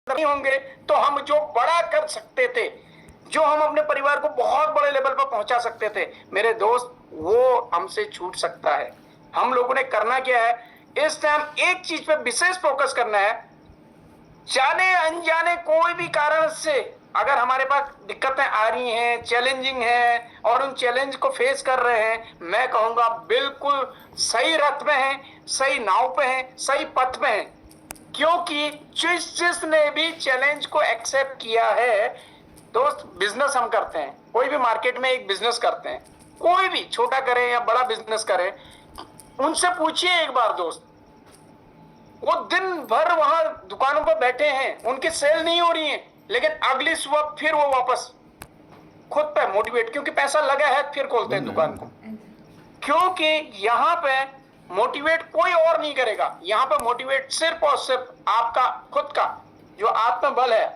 नहीं होंगे तो हम जो बड़ा कर सकते थे, जो हम अपने परिवार को बहुत बड़े लेवल पर पहुंचा सकते थे, मेरे दोस्त, वो हमसे छूट सकता है। हम लोगों ने करना क्या है, इस टाइम एक चीज पे विशेष फोकस करना है। जाने अनजाने कोई भी कारण से अगर हमारे पास दिक्कतें आ रही हैं, चैलेंजिंग है, और उन चैलेंज को फेस कर रहे हैं, मैं कहूंगा बिल्कुल सही रथ में हैं, सही नाव पे हैं, सही पथ में हैं। क्योंकि जिसने भी चैलेंज को एक्सेप्ट किया है, दोस्त, बिजनेस हम करते हैं, कोई भी मार्केट में एक बिजनेस करते हैं, कोई भी छोटा करें या बड़ा बिजनेस करें, उनसे पूछिए एक बार दोस्त, वो दिन भर वहां दुकानों पर बैठे हैं, उनकी सेल नहीं हो रही है, लेकिन अगली सुबह फिर वो वापस खुद पे मोटिवेट, क्योंकि पैसा लगा है, फिर खोलते हैं दुकान को। क्योंकि यहाँ पे मोटिवेट कोई और नहीं करेगा, यहाँ पे मोटिवेट सिर्फ और सिर्फ आपका खुद का जो आत्मबल है,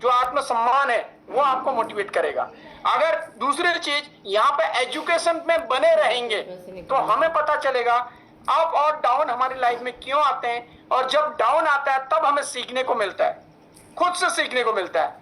जो आत्मसम्मान है, वो आपको मोटिवेट करेगा। अगर दूसरी चीज, यहाँ पे एजुकेशन में बने रहेंगे तो हमें पता चलेगा अप और डाउन हमारी लाइफ में क्यों आते हैं, और जब डाउन आता है तब हमें सीखने को मिलता है, खुद से सीखने को मिलता है,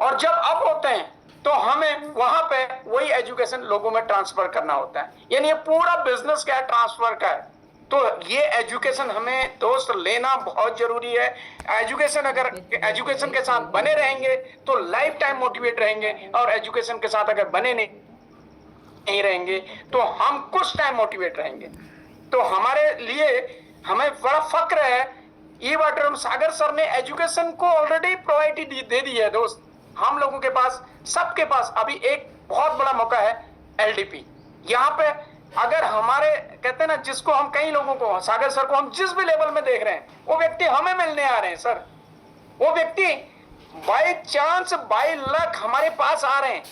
और जब अप होते हैं तो हमें वहां पे वही एजुकेशन लोगों में ट्रांसफर करना होता है। यानी ये पूरा बिजनेस क्या है, ट्रांसफर का है। तो ये एजुकेशन हमें दोस्त लेना बहुत जरूरी है। एजुकेशन, अगर एजुकेशन के साथ बने रहेंगे तो लाइफ टाइम मोटिवेट रहेंगे, और एजुकेशन के साथ अगर बने नहीं रहेंगे तो हम कुछ टाइम मोटिवेट रहेंगे। तो हमारे लिए हमें बड़ा फक्र है, ई वाटर सागर सर ने एजुकेशन को ऑलरेडी प्रायोरिटी दे दी है दोस्त। हम लोगों के पास, सबके पास अभी एक बहुत बड़ा मौका है, एलडीपी। यहाँ पे अगर हमारे, कहते हैं ना, जिसको हम, कई लोगों को, सागर सर को हम जिस भी लेवल में देख रहे हैं, वो व्यक्ति हमें मिलने आ रहे हैं सर। वो व्यक्ति बाय चांस, बाय लक हमारे पास आ रहे हैं,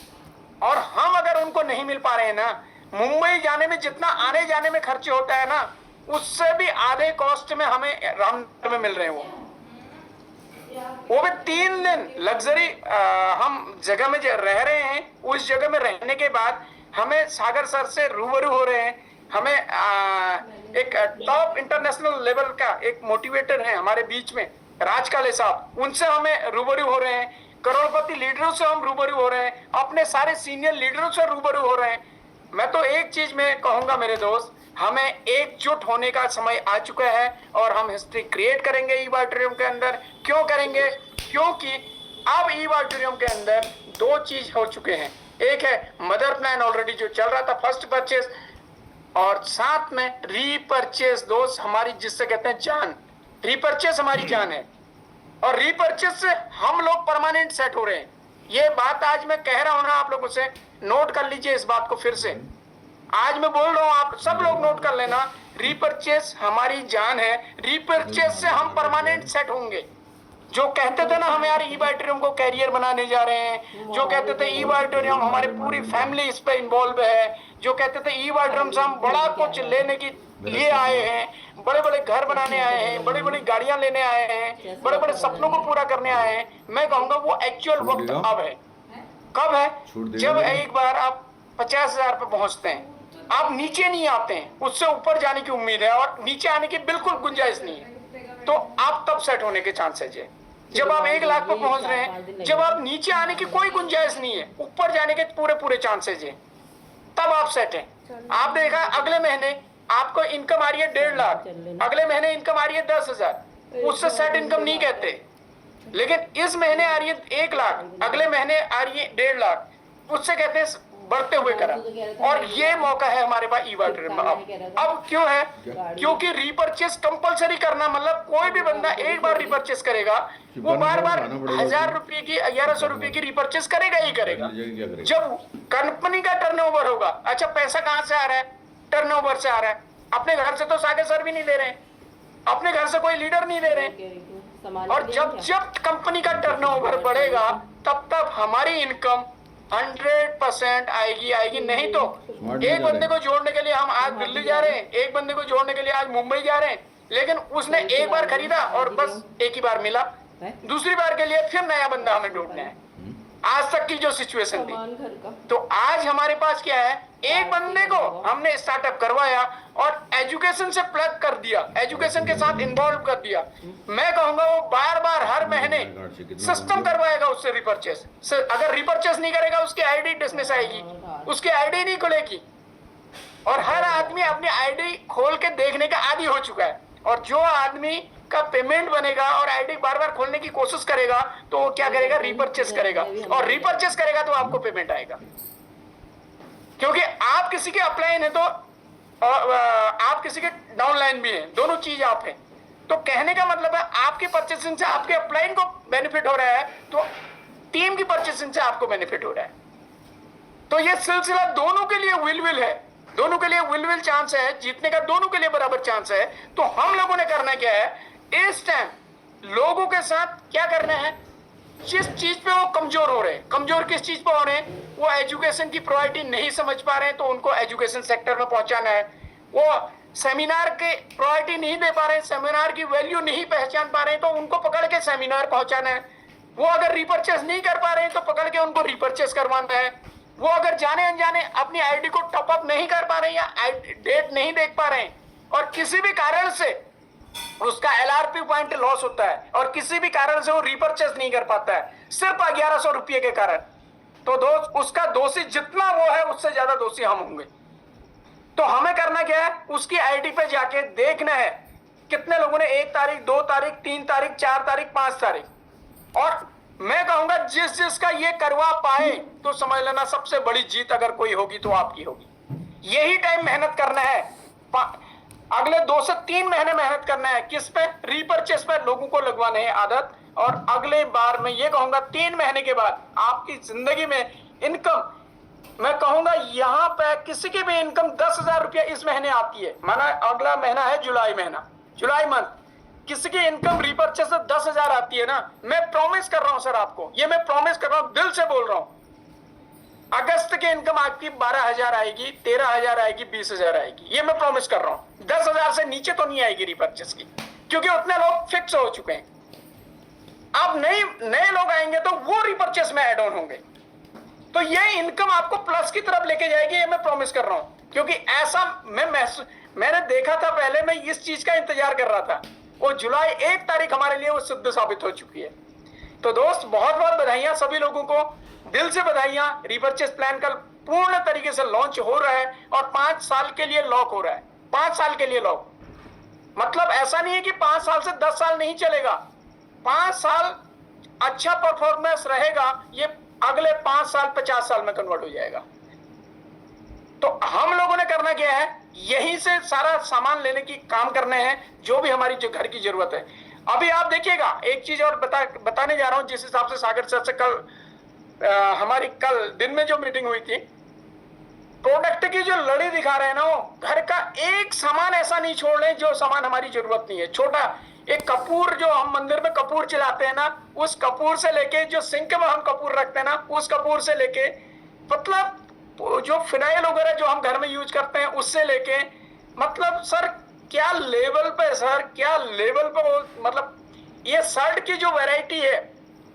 और हम अगर उनको नहीं मिल पा रहे हैं ना, मुंबई जाने में जितना आने जाने में खर्च होता है ना, उससे भी आधे कॉस्ट में हमें रामनगर में मिल रहे हैं। वो भी 3 दिन लग्जरी हम जगह में रह रहे हैं, उस जगह में रहने के बाद हमें सागर सर से रूबरू हो रहे हैं। हमें एक टॉप इंटरनेशनल लेवल का एक मोटिवेटर है हमारे बीच में, राजकाले साहब, उनसे हमें रूबरू हो रहे हैं। करोड़पति लीडरों से हम रूबरू हो रहे हैं, अपने सारे सीनियर लीडरों से रूबरू हो रहे हैं। मैं तो एक चीज में कहूंगा मेरे दोस्त, हमें एकजुट होने का समय आ चुका है, और हम हिस्ट्री क्रिएट करेंगे ई ऑडिटोरियम के अंदर। क्यों करेंगे? क्योंकि अब ई ऑडिटोरियम के अंदर 2 चीज हो चुके हैं। एक है मदर प्लान ऑलरेडी जो चल रहा था, फर्स्ट परचेस, और साथ में रीपरचेस दोस्त, हमारी जिससे कहते हैं जान। रीपरचेस हमारी जान है, और रीपरचेस से हम लोग परमानेंट सेट हो रहे हैं। ये बात आज मैं कह रहा हूं ना आप लोगों से, नोट कर लीजिए इस बात को फिर से। आज मैं बोल रहा हूं, आप सब लोग नोट कर लेना, रीपरचेस हमारी जान है। रीपरचेस से हम परमानेंट सेट होंगे। जो कहते थे ना हम यार ई ऑडिटोरियम को कैरियर बनाने जा रहे हैं, जो कहते थे ई ऑडिटोरियम हमारे पूरी फैमिली इस पे इन्वॉल्व है, जो कहते थे ई ऑडिटोरियम से हम बड़ा कुछ लेने की लिए आए हैं, बड़े बड़े घर बनाने आए हैं, बड़ी बड़ी गाड़ियां लेने आए हैं, बड़े बड़े सपनों को पूरा करने आए हैं, मैं कहूंगा वो एक्चुअल वक्त अब है। कब है? जब एक बार आप 50,000 पे पहुंचते हैं, आप नीचे नहीं आते हैं, उससे ऊपर जाने की उम्मीद है, और नीचे आने की बिल्कुल गुंजाइश नहीं है, तो आप तब सेट होने के चांसेस है। जब आप 1 लाख पे पहुंच रहे हैं, जब आप नीचे आने की कोई गुंजाइश नहीं है, ऊपर जाने के पूरे पूरे चांसेस है, तब आप सेट हैं। आप देखा अगले महीने आपको इनकम आ रही है 1.5 लाख, अगले महीने इनकम आ रही है 10,000, उससे सेट इनकम नहीं कहते। लेकिन इस महीने आ रही है 1 लाख, अगले महीने आ रही है 1.5 लाख, उससे कहते हैं बढ़ते हुए करा। और ये मौका है हमारे पास ई ऑडिटोरियम में। अब क्यों है? क्योंकि रीपरचेस कंपलसरी करना, मतलब कोई भी बंदा एक बार रीपरचेस करेगा, वो बार बार 1,000 रुपए की, 1,100 रुपए की रीपरचेस करेगा ही करेगा। जब कंपनी का टर्नओवर होगा, अच्छा पैसा कहां से आ रहा है? टर्नओवर से आ रहा है। अपने घर से तो सागर सर भी नहीं दे रहे हैं, अपने घर से कोई लीडर नहीं दे रहे हैं। और जब जब कंपनी का टर्नओवर बढ़ेगा, तब तक हमारी इनकम 100% आएगी। नहीं तो एक बंदे को जोड़ने के लिए हम आज दिल्ली जा रहे हैं, एक बंदे को जोड़ने के लिए आज मुंबई जा रहे हैं, लेकिन उसने एक बार खरीदा और बस एक ही बार मिला, दूसरी बार के लिए फिर नया बंदा हमें ढूंढना है। आज तक की जो सिचुएशन थी, तो आज हमारे पास क्या है, एक बंदे को हमने स्टार्टअप करवाया और एजुकेशन से प्लग कर दिया, एजुकेशन के साथ इन्वॉल्व कर दिया। मैं कहूंगा वो बार बार हर महीने सिस्टम करवाएगा उससे रिपर्चेस। अगर रिपर्चेस नहीं करेगा उसकी आईडी डिसमिस आएगी, उसकी आईडी नहीं खुलेगी। और हर आदमी अपनी आईडी खोल के देखने का आदी हो चुका है। और जो आदमी का पेमेंट बनेगा और आईडी बार बार खोलने की कोशिश करेगा तो वो क्या करेगा, रिपर्चेस करेगा। और रिपर्चेस करेगा तो आपको पेमेंट आएगा, क्योंकि आप किसी के अपलाइन है तो आप किसी के डाउनलाइन भी हैं, दोनों चीज आप हैं। तो कहने का मतलब है आपकी परचेसिंग से आपके अपलाइन को बेनिफिट हो रहा है, तो टीम की परचेसिंग से आपको बेनिफिट हो रहा है। तो ये सिलसिला दोनों के लिए विल विल है, दोनों के लिए विल विल चांस है, जीतने का दोनों के लिए बराबर चांस है। तो हम लोगों ने करना क्या है, इस टाइम लोगों के साथ क्या करना है, जिस चीज पे वो कमजोर हो रहे हैं, कमजोर किस चीज पे हो रहे हैं, वो एजुकेशन की प्रायोरिटी नहीं समझ पा रहे हैं तो उनको एजुकेशन सेक्टर में पहुंचाना है। वो सेमिनार के प्रायोरिटी नहीं दे पा रहे हैं, सेमिनार की वैल्यू नहीं पहचान पा रहे हैं तो उनको पकड़ के सेमिनार पहुंचाना है। वो अगर रिपर्चेस नहीं कर पा रहे हैं तो पकड़ के उनको रिपर्चेस करवाना है। वो अगर जाने अनजाने अपनी आईडी को टॉपअप नहीं कर पा रहे हैं या डेट नहीं देख पा रहे हैं और किसी भी कारण से उसका एलआरपी पॉइंट लॉस होता है और किसी भी कारण से वो रिपर्चेस नहीं कर पाता है सिर्फ 1100 रुपये के कारण, तो दोस्त उसका दोषी जितना वो है उससे ज्यादा दोषी हम होंगे। तो हमें करना क्या है, उसकी आईडी पे जाके देखना है कितने लोगों ने 1 तारीख 2 तारीख 3 तारीख 4 तारीख 5 तारीख, और मैं कहूंगा जिस जिसका ये करवा पाए तो समझ लेना सबसे बड़ी जीत अगर कोई होगी तो आपकी होगी। यही टाइम मेहनत करना है, अगले 2 से 3 महीने मेहनत करना है, किस पे, रिपर्चेस पे लोगों को लगवाने हैं आदत। और अगले बार मैं ये कहूंगा 3 महीने के बाद आपकी जिंदगी में इनकम, मैं कहूंगा यहां पे किसी की भी इनकम 10,000 रुपया इस महीने आती है, माना अगला महीना है जुलाई महीना, जुलाई मंथ, किसी की इनकम रिपर्चेस से 10,000 आती है ना, मैं प्रॉमिस कर रहा हूं सर आपको, ये मैं प्रॉमिस कर रहा हूं, दिल से बोल रहा हूं, अगस्त की इनकम आपकी 12,000 आएगी, 13,000 आएगी, 20,000 आएगी, ये मैं प्रॉमिस कर रहा हूं। 10,000 से नीचे तो नहीं आएगी रिपर्चेस की, क्योंकि उतने लोग फिक्स हो चुके हैं। अब नए लोग आएंगे तो वो रिपर्चेस में ऐड ऑन होंगे, तो ये इनकम आपको प्लस की तरफ लेके जाएगी, ये मैं प्रॉमिस कर रहा हूं। क्योंकि ऐसा मैंने देखा था, पहले मैं इस चीज का इंतजार कर रहा था, वो जुलाई 1 तारीख हमारे लिए वो सिद्ध साबित हो चुकी है। तो दोस्त बहुत बहुत बधाइयां सभी लोगों को, दिल से बधाइयां। रिपर्चेस प्लान कल पूर्ण तरीके से लॉन्च हो रहा है और 5 साल के लिए लॉक हो रहा है, 5 साल के लिए लॉक। मतलब ऐसा नहीं है कि 5 साल से 10 साल नहीं चलेगा, 5 साल अच्छा परफॉर्मेंस रहेगा, ये अगले 5 साल 50 साल में कन्वर्ट हो जाएगा। तो हम लोगों ने करना क्या है, यहीं से सारा सामान लेने की काम करने हैं, जो भी हमारी जो घर की जरूरत है। अभी आप देखिएगा एक चीज और बताने जा रहा हूं, जिस हिसाब से सागर सर से कल हमारी कल दिन में जो मीटिंग हुई थी, प्रोडक्ट की जो लड़ी दिखा रहे हैं ना, वो घर का एक सामान ऐसा नहीं छोड़ रहे जो सामान हमारी जरूरत नहीं है। छोटा एक कपूर, जो हम मंदिर में कपूर चलाते हैं ना, उस कपूर से लेके जो सिंक में हम कपूर रखते हैं ना, उस कपूर से लेके मतलब जो फिनाइल वगैरह जो हम घर में यूज करते हैं उससे लेके, मतलब सर क्या लेवल पे, सर क्या लेवल पे वो, मतलब ये शर्ट की जो वैरायटी है,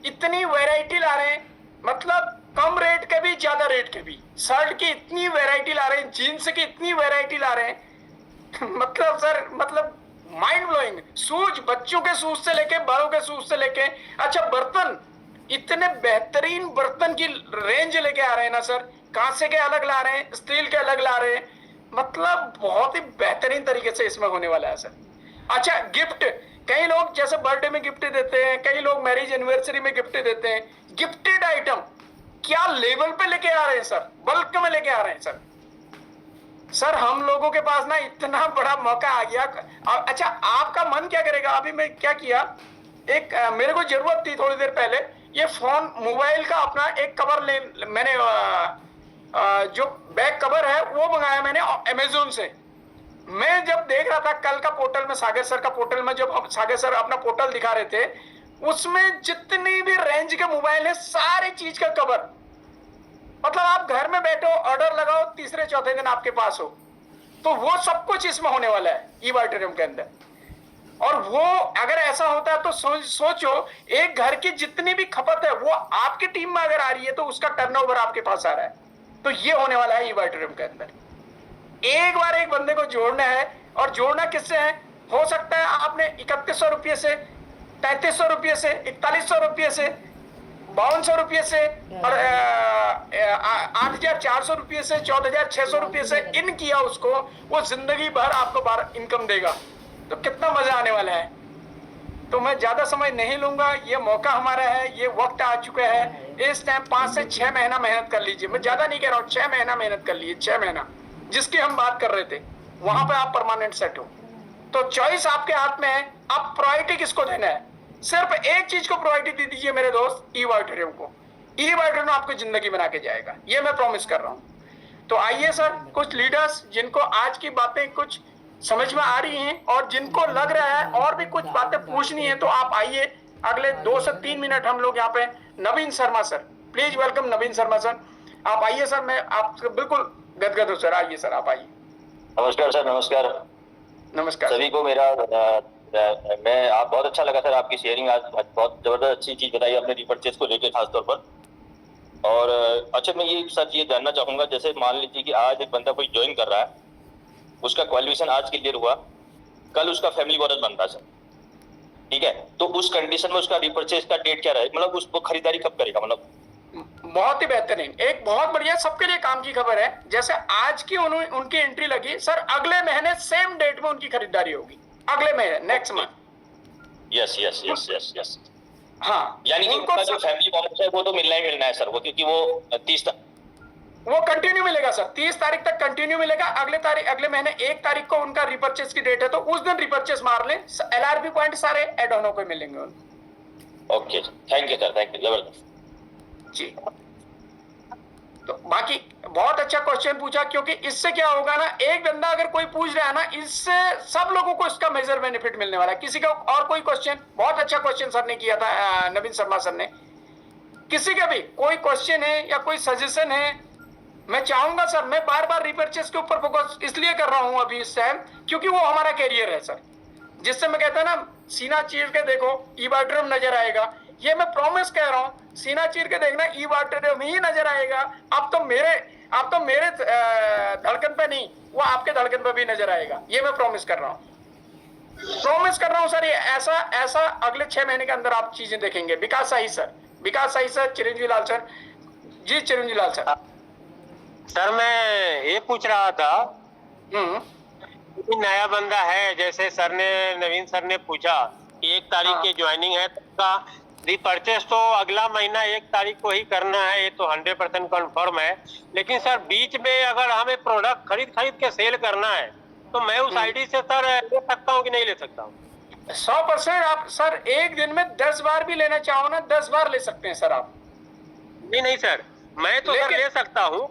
इतनी वैरायटी ला रहे हैं, मतलब कम रेट के भी ज्यादा रेट के भी शर्ट की इतनी वैरायटी ला रहे हैं, जीन्स की इतनी वैरायटी ला रहे हैं मतलब सर, मतलब माइंड ब्लोइंग। शूज, बच्चों के शूज से लेके बड़ों के शूज से लेके, अच्छा बर्तन, इतने बेहतरीन बर्तन की रेंज लेके आ रहे हैं ना सर, कांसे के अलग ला रहे हैं, स्टील के अलग ला रहे हैं, मतलब बहुत ही बेहतरीन तरीके से इसमें होने वाला है सर। अच्छा गिफ्ट, कई लोग जैसे बर्थडे में गिफ्ट देते हैं, कई लोग मैरिज एनिवर्सरी में गिफ्ट देते हैं, गिफ्टेड आइटम क्या लेवल पे लेके आ रहे हैं सर, बल्क में लेके आ रहे हैं सर। सर हम लोगों के पास ना इतना बड़ा मौका आ गया। अच्छा आपका मन क्या करेगा, अभी मैं क्या किया, एक मेरे को जरूरत थी थोड़ी देर पहले, ये फोन मोबाइल का अपना एक कवर मैंने जो बैक कवर है वो मंगाया मैंने अमेजोन से। मैं जब देख रहा था कल का पोर्टल में, सागर सर का पोर्टल में, जब सागर सर अपना पोर्टल दिखा रहे थे, उसमें जितनी भी रेंज के मोबाइल है सारी चीज का कवर, मतलब आप घर में बैठो, ऑर्डर लगाओ, तीसरे चौथे दिन आपके पास हो, तो वो सब कुछ इसमें होने वाला है ई-ऑडिटोरियम के अंदर। और वो अगर ऐसा होता है तो सोचो एक घर की जितनी भी खपत है वो आपकी टीम में अगर आ रही है तो उसका टर्नओवर आपके पास आ रहा है। तो ये होने वाला है ईवाइटोरियम के अंदर। एक बार एक बंदे को जोड़ना है, और जोड़ना किससे है? हो सकता है आपने 3100 रुपये से, 3300 रुपये से, 4100 रुपये से, 5200 रुपये से और 8400 रुपये से, 14600 रुपये से इन किया उसको, वो जिंदगी भर आपको इनकम देगा। तो कितना मजा आने वाला है। तो मैं ज्यादा समय नहीं लूंगा, ये मौका हमारा है, ये वक्त आ चुका है। इस टाइम 5 से 6 महीना मेहनत कर लीजिए। मैं ज्यादा नहीं कह रहा हूँ, 6 महीना मेहनत कर लीजिए। 6 महीना जिसकी हम बात कर रहे थे, वहां पे आप परमानेंट सेट हो। तो चॉइस आपके हाथ में है, आप प्रायोरिटी किसको देना है? सिर्फ एक चीज को प्रायोरिटी दे दीजिए मेरे दोस्त, ईवाइटोरियम को। ईवाइटोरियम आपको जिंदगी बना के जाएगा, ये मैं प्रॉमिस कर रहा हूं। तो आइए सर, कुछ लीडर्स जिनको आज की बातें कुछ समझ में आ रही हैं और जिनको लग रहा है और भी कुछ बातें पूछनी है, तो आप आइए। अगले 2 से 3 मिनट हम लोग यहाँ पे। Naveen Sharma sir, please welcome Naveen Sharma sir, आप आइए सर। मैं आपसे बिल्कुल गदगद हूँ सर, आइए सर, आप आइए। नमस्कार सर। नमस्कार नमस्कार सभी को। मेरा मैं आप बहुत अच्छा लगा सर आपकी शेयरिंग। आज बहुत जबरदस्त अच्छी चीज बताई आपने रीपरचेज को लेकर खासतौर पर। और अच्छा, मैं ये सर ये जानना चाहूंगा, जैसे मान लीजिए कि आज एक बंदा कोई ज्वाइन कर रहा है, उसका क्वालिफिकेशन आज क्लियर हुआ, कल उसका फैमिली बोनस बन रहा है सर, ठीक है, तो उस कंडीशन में उसका रीपरचेज का डेट क्या रहेगा? मतलब उसको खरीदारी कब करेगा? मतलब बहुत ही बेहतरीन, एक बहुत बढ़िया सबके लिए काम की खबर है। जैसे आज की उनकी एंट्री लगी सर, अगले महीने सेम डेट में उनकी खरीदारी होगी, अगले महीने, next month. Yes yes yes yes yes. हाँ, यानी कि उनका जो फैमिली बोनस है वो तो मिलना ही मिलना है सर, वो क्योंकि वो 30 वो कंटिन्यू मिलेगा सर, 30 तारीख तक कंटिन्यू मिलेगा। अगले महीने 1 तारीख को उनका रिपर्चेस की डेट है, तो उस दिन रिपर्चेस मार लें। LRP पॉइंट सारे एड ऑनों को मिलेंगे उनको। Okay, thank you sir, thank you, जबरदस्त जी। तो बाकी बहुत अच्छा क्वेश्चन पूछा, क्योंकि इससे क्या होगा ना, एक बंदा अगर कोई पूछ रहा है ना, इससे सब लोगों को इसका मेजर बेनिफिट मिलने वाला है। किसी का और कोई क्वेश्चन? बहुत अच्छा क्वेश्चन सर ने किया था, नवीन शर्मा सर ने। किसी का भी कोई क्वेश्चन है या कोई सजेशन है? मैं चाहूंगा सर, मैं बार बार रिपर्चेस के ऊपर फोकस इसलिए कर रहा हूं अभी इस टाइम, क्योंकि वो हमारा कैरियर है सर। जिससे मैं कहता ना, सीना चीर के देखो ईवाइटोरियम नजर आएगा। ये मैं प्रॉमिस कह रहा हूं, सीना चीर के देखना ईवाइटोरियम ही नजर आएगा। अब तो मेरे धड़कन पे नहीं, वो आपके धड़कन पे भी नजर आएगा। ये मैं प्रॉमिस कर रहा हूं सर। ये ऐसा अगले 6 महीने के अंदर आप चीजें देखेंगे। विकास साही सर, चिरंजीवी लाल सर जी, चिरंजीवी लाल सर। सर मैं ये पूछ रहा था कि नया बंदा है, जैसे सर ने, नवीन सर ने पूछा कि 1 तारीख की ज्वाइनिंग है, तो उसका रिपर्चेस तो अगला महीना 1 तारीख को ही करना है, ये तो 100% कंफर्म है। लेकिन सर बीच में अगर हमें प्रोडक्ट खरीद के सेल करना है, तो मैं उस आईडी से सर ले सकता हूँ कि नहीं ले सकता हूँ? 100% आप सर एक दिन में 10 बार भी लेना चाहो ना, 10 बार ले सकते हैं सर आप। नहीं सर, मैं तो सर ले सकता हूँ,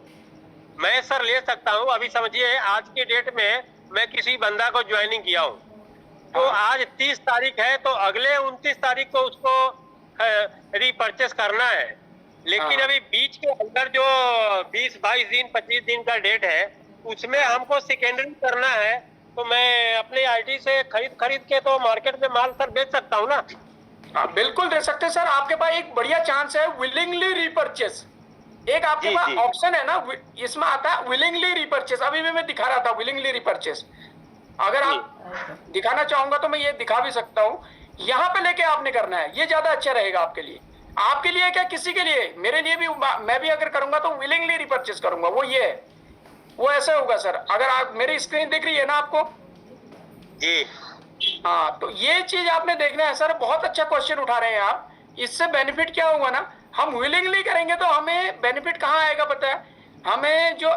मैं सर ले सकता हूँ। अभी समझिए आज की डेट में मैं किसी बंदा को ज्वाइनिंग किया हूँ, तो आज 30 तारीख है, तो अगले 29 तारीख को उसको रीपरचेस करना है। लेकिन अभी बीच के अंदर जो 20-22 दिन 25 दिन का डेट है, उसमें हमको सेकेंडरी करना है, तो मैं अपने आईडी से खरीद के तो मार्केट में माल सर बेच सकता हूँ ना? आप बिल्कुल दे सकते हैं सर। आपके पास एक बढ़िया चांस है, विलिंगली रिपर्चेस। एक आपके पास ऑप्शन है ना, इसमें आता है विलिंगली रिपर्चेस। अभी भी मैं दिखा रहा था विलिंगली रिपर्चेस। अगर आप दिखाना चाहूंगा तो मैं ये दिखा भी सकता हूँ। यहाँ पे लेके आपने करना है, ये ज्यादा अच्छा रहेगा आपके लिए क्या, किसी के लिए, मेरे लिए भी। मैं भी अगर करूंगा तो विलिंगली रिपर्चेस करूंगा। वो ये है, वो ऐसे होगा सर। अगर आप, मेरी स्क्रीन दिख रही है ना आपको जी? हाँ, तो ये चीज आपने देखना है सर। बहुत अच्छा क्वेश्चन उठा रहे हैं आप। इससे बेनिफिट क्या होगा ना, हम विलिंगली करेंगे तो हमें बेनिफिट कहाँ आएगा पता है? हमें जो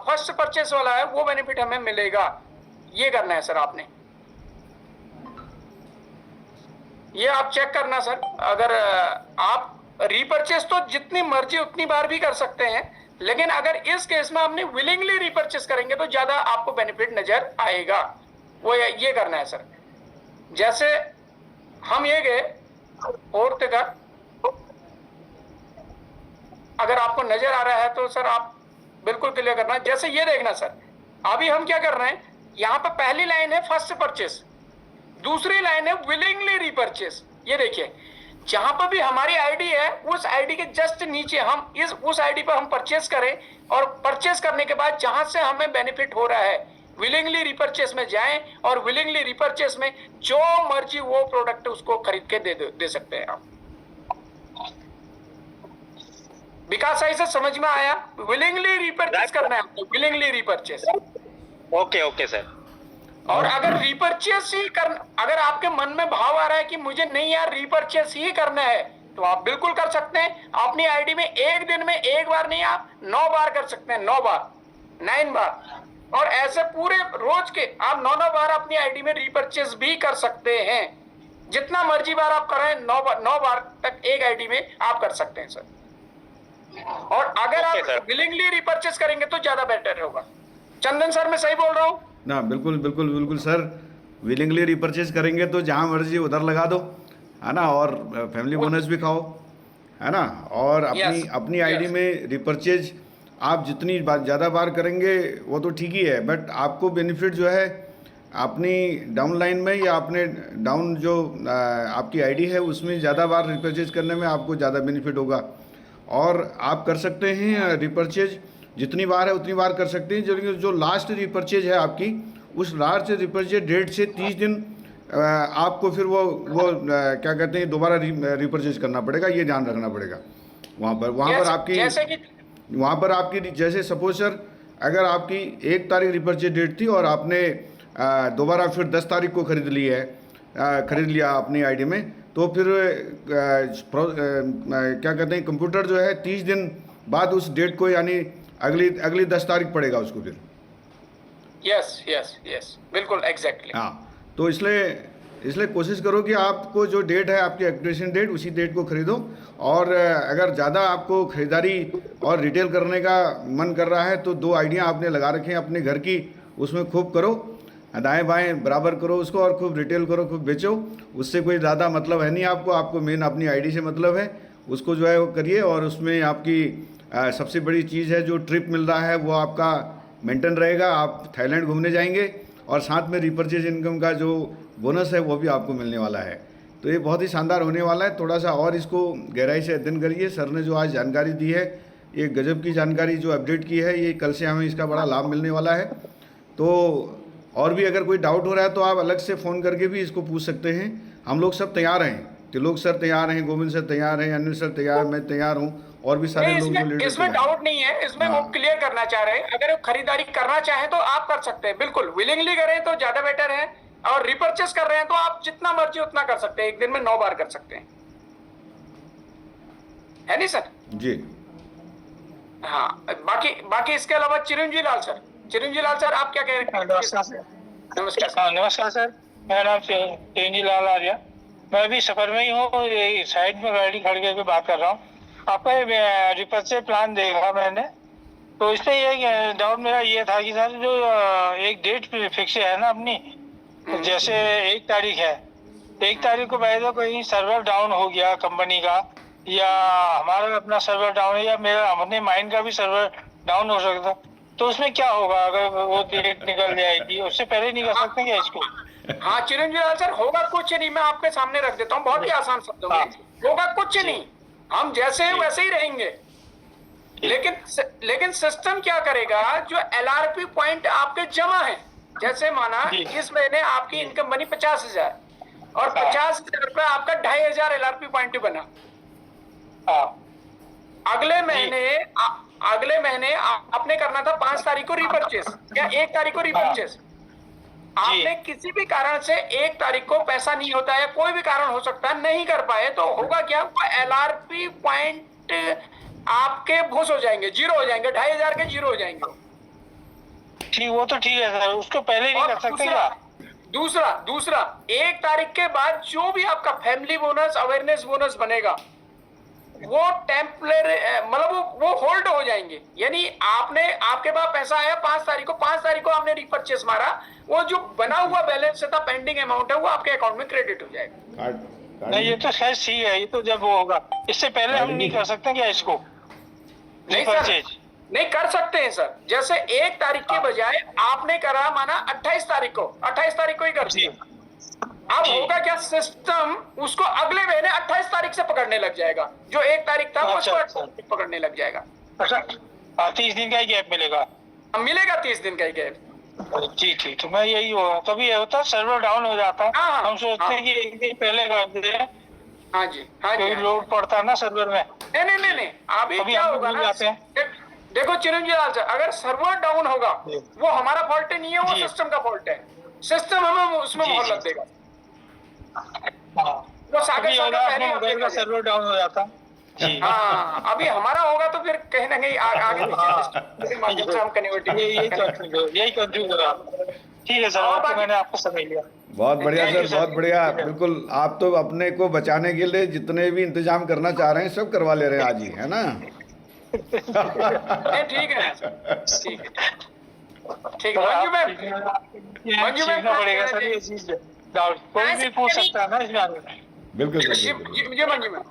फर्स्ट परचेस वाला है वो बेनिफिट हमें मिलेगा। ये करना है सर आपने, ये आप चेक करना सर। अगर आप रिपर्चेस तो जितनी मर्जी उतनी बार भी कर सकते हैं, लेकिन अगर इस केस में आपने विलिंगली रिपर्चेस करेंगे तो ज्यादा आपको बेनिफिट नजर आएगा। वो ये करना है सर। जैसे हम ये गए और तक, अगर आपको नजर आ रहा है तो सर आप बिल्कुल क्लियर करना। जैसे ये देखना सर, अभी हम क्या कर रहे हैं, यहाँ पे पहली लाइन है फर्स्ट परचेस, दूसरी लाइन है विलिंगली रिपर्चेस। ये देखिए, जहां पर भी हमारी आईडी है उस आईडी के जस्ट नीचे हम उस आईडी पर हम परचेस करें, और परचेस करने के बाद जहां से हमें बेनिफिट हो रहा है विलिंगली रिपर्चेस में जाएं, और विलिंगली रिपर्चेस में जो मर्जी वो प्रोडक्ट उसको खरीद के दे सकते हैं आप। विकास भाई से समझ में आया? विलिंगली रिपर्चेस करना है आपको, विलिंगली रिपर्चेस। Okay sir. और अगर रिपर्चेस ही अगर आपके मन में भाव आ रहा है कि मुझे नहीं यार रिपर्चेस ही करना है, तो आप बिल्कुल कर सकते हैं। अपनी आईडी में एक दिन में एक बार नहीं, आप 9 बार कर सकते हैं, 9 बार, 9 बार, और ऐसे पूरे रोज के आप 9 बार अपनी आईडी में रिपर्चेस भी कर सकते हैं। जितना मर्जी बार आप करें, 9 बार तक एक आईडी में आप कर सकते हैं सर। और अगर आप विलिंगली रिपर्चेस करेंगे तो ज्यादा बेटर होगा। चंदन सर मैं सही बोल रहा हूँ ना? बिल्कुल बिल्कुल बिल्कुल सर, विलिंगली रिपर्चेस करेंगे तो जहाँ मर्जी उधर लगा दो, है ना, और फैमिली बोनस भी खाओ, है ना। और अपनी आईडी में रिपर्चेज आप जितनी ज़्यादा बार करेंगे वो तो ठीक ही है, बट आपको बेनिफिट जो है अपनी डाउन लाइन में या अपने डाउन जो आपकी आईडी है उसमें ज़्यादा बार रिपर्चेज करने में आपको ज़्यादा बेनिफिट होगा। और आप कर सकते हैं रिपर्चेज जितनी बार है उतनी बार कर सकते हैं। जो लास्ट रिपर्चेज है आपकी, उस लास्ट रिपर्चेज डेट से 30 दिन आपको फिर वो क्या कहते हैं दोबारा रिपर्चेज करना पड़ेगा, ये ध्यान रखना पड़ेगा। वहाँ पर आपकी जैसे सपोज सर, अगर आपकी 1 तारीख रिपर्चेज डेट थी और आपने दोबारा फिर 10 तारीख को खरीद लिया अपनी आईडी में, तो फिर क्या कहते हैं कंप्यूटर जो है 30 दिन बाद उस डेट को, यानी अगली 10 तारीख पड़ेगा उसको फिर। यस बिल्कुल एग्जैक्टली। हाँ, तो इसलिए कोशिश करो कि आपको जो डेट है आपकी एक्टिवेशन डेट, उसी डेट को खरीदो। और अगर ज़्यादा आपको खरीदारी और रिटेल करने का मन कर रहा है तो 2 आइडिया आपने लगा रखे हैं अपने घर की, उसमें खूब करो, दाएं बाएं बराबर करो उसको, और खूब रिटेल करो, खूब बेचो। उससे कोई ज़्यादा मतलब है नहीं आपको मेन अपनी आईडी से मतलब है, उसको जो है वो करिए। और उसमें आपकी सबसे बड़ी चीज़ है जो ट्रिप मिल रहा है वो आपका मेंटेन रहेगा। आप थाईलैंड घूमने जाएंगे और साथ में रिपर्चेज इनकम का जो बोनस है वो भी आपको मिलने वाला है। तो ये बहुत ही शानदार होने वाला है। थोड़ा सा और इसको गहराई से अध्ययन करिए। सर ने जो आज जानकारी दी है, ये गजब की जानकारी जो अपडेट की है, ये कल से हमें इसका बड़ा लाभ मिलने वाला है। तो और भी अगर कोई डाउट हो रहा है तो आप अलग से फ़ोन करके भी इसको पूछ सकते हैं। हम लोग सब तैयार हैं, तिलोक सर तैयार हैं, गोविंद सर तैयार हैं, अनिल सर तैयार, मैं तैयार हूँ, और भी सारे लोग। इसमें डाउट नहीं है, इसमें वो क्लियर करना चाह रहे हैं। अगर खरीदारी करना चाहें तो आप कर सकते हैं, बिल्कुल विलिंगली करें तो ज्यादा बेटर है। और रिपर्चेस कर रहे हैं तो आप जितना मर्जी उतना कर सकते हैं, एक दिन में 9 बार कर सकते हैं, है नहीं सर? जी हाँ, बाकी इसके अलावा चिरंजीवी लाल सर आप क्या कह रहे हैं? नमस्कार सर, मेरा नाम चिरंजीवी लाल आर्या। मैं अभी सफर में ही हूँ, साइड में गाड़ी खड़ी करके बात कर रहा हूँ। आपका रिपर्चेज प्लान देखा मैंने, तो इससे ये डाउट मेरा ये था कि सर जो एक डेट फिक्स है ना अपनी, जैसे 1 तारीख है, 1 तारीख को पहले तो कहीं सर्वर डाउन हो गया कंपनी का, या हमारा अपना सर्वर डाउन है, या मेरा अपने माइंड का भी सर्वर डाउन हो सकता, तो उसमें क्या होगा अगर वो डेट निकल जाएगी? उससे पहले नहीं कर सकते क्या इसको? हाँ चिरंजीवी लाल सर, होगा कुछ नहीं, मैं आपके सामने रख देता हूँ बहुत ही आसान शब्दों में। होगा कुछ नहीं, हम जैसे हैं वैसे ही रहेंगे। लेकिन सिस्टम क्या करेगा, जो LRP पॉइंट आपके जमा है, जैसे माना इस महीने आपकी इनकम बनी 50,000 और 50,000 रुपया आपका 2,500 LRP पॉइंट बना। अगले महीने आपने करना था 5 तारीख को रिपर्चेस या 1 तारीख को रिपर्चेस। आपने किसी भी कारण से 1 तारीख को पैसा नहीं होता है, कोई भी कारण हो सकता है, नहीं कर पाए, तो होगा क्या, LRP पॉइंट आपके भूस हो जाएंगे, 0 हो जाएंगे, 2,500 के 0 हो जाएंगे। ठीक, वो तो ठीक है सर, उसको पहले नहीं कर सकते क्या? दूसरा 1 तारीख के बाद जो भी आपका फैमिली बोनस, अवेयरनेस बोनस बनेगा, वो टेम्परेरी मतलब वो होल्ड हो जाएंगे। यानी आपके पास पैसा आया 5 तारीख को आपने रिपर्चेस मारा, वो जो बना हुआ बैलेंस था, पेंडिंग अमाउंट है, वो आपके अकाउंट में क्रेडिट हो जाएगा। नहीं, ये तो खैर सही है, ये तो जब वो होगा, इससे पहले हम नहीं कर सकते क्या इसको? नहीं सर, नहीं कर सकते हैं सर। जैसे 1 तारीख के बजाय आपने करा माना 28 तारीख को ही कर दिया, अब जी। होगा क्या, सिस्टम उसको अगले महीने 28 तारीख से पकड़ने लग जाएगा, जो 1 तारीख था अच्छा, उसको अच्छा। 28 तारीख पकड़ने लग जाएगा। अच्छा 30 दिन का ही गैप मिलेगा। अब मिलेगा 30 दिन का ही गैप। जी ठीक, तो मैं यही हुआ, कभी ये होता सर्वर डाउन हो जाता है, हाँ, हम सोचते हैं कि एक दिन पहले कर दें, हाँ जी, हाँ जी, कोई हाँ जी। लोड पड़ता है ना सर्वर में, नहीं नहीं नहीं नहीं, अभी कभी क्या हम होगा भूल ना, जाते हैं। देखो चिरंजीवी लाल सर, अगर सर्वर डाउन होगा जी। वो हमारा फॉल्ट नहीं है, वो जी। सिस्टम का फॉल्ट है। सिस्टम हमें उसमें जी, मोहर जी। लग देगा। हाँ, वो सागर कभी होगा पहले अपने मोबाइल का सर्वर डाउन हो जाता। जी हाँ, अभी हमारा होगा तो फिर कहीं ना कहीं आगे पीछे माध्यम से हम कन्वर्टिंग यही कंफ्यूज होगा। ठीक है सर, और अब तो बाकी- मैंने आपको समझ लिया। बहुत बढ़िया Thank you, सर, sir. बहुत बढ़िया। बिल्कुल, आप तो अपने को बचाने के लिए जितने भी इंतजाम करना चाह रहे हैं सब करवा ले रहे हैं आज ही, है ना? नहीं ठीक है ना सर, ठीक है, ठीक है। मंजू मैम, मंजू मैम, सीखना पड़ेगा सर ये चीज, डाउट कोई भी पूछ सकता है ना इस बारे में। बिल्कुल सर, जी बिल्कुल। जी मंजू मैम,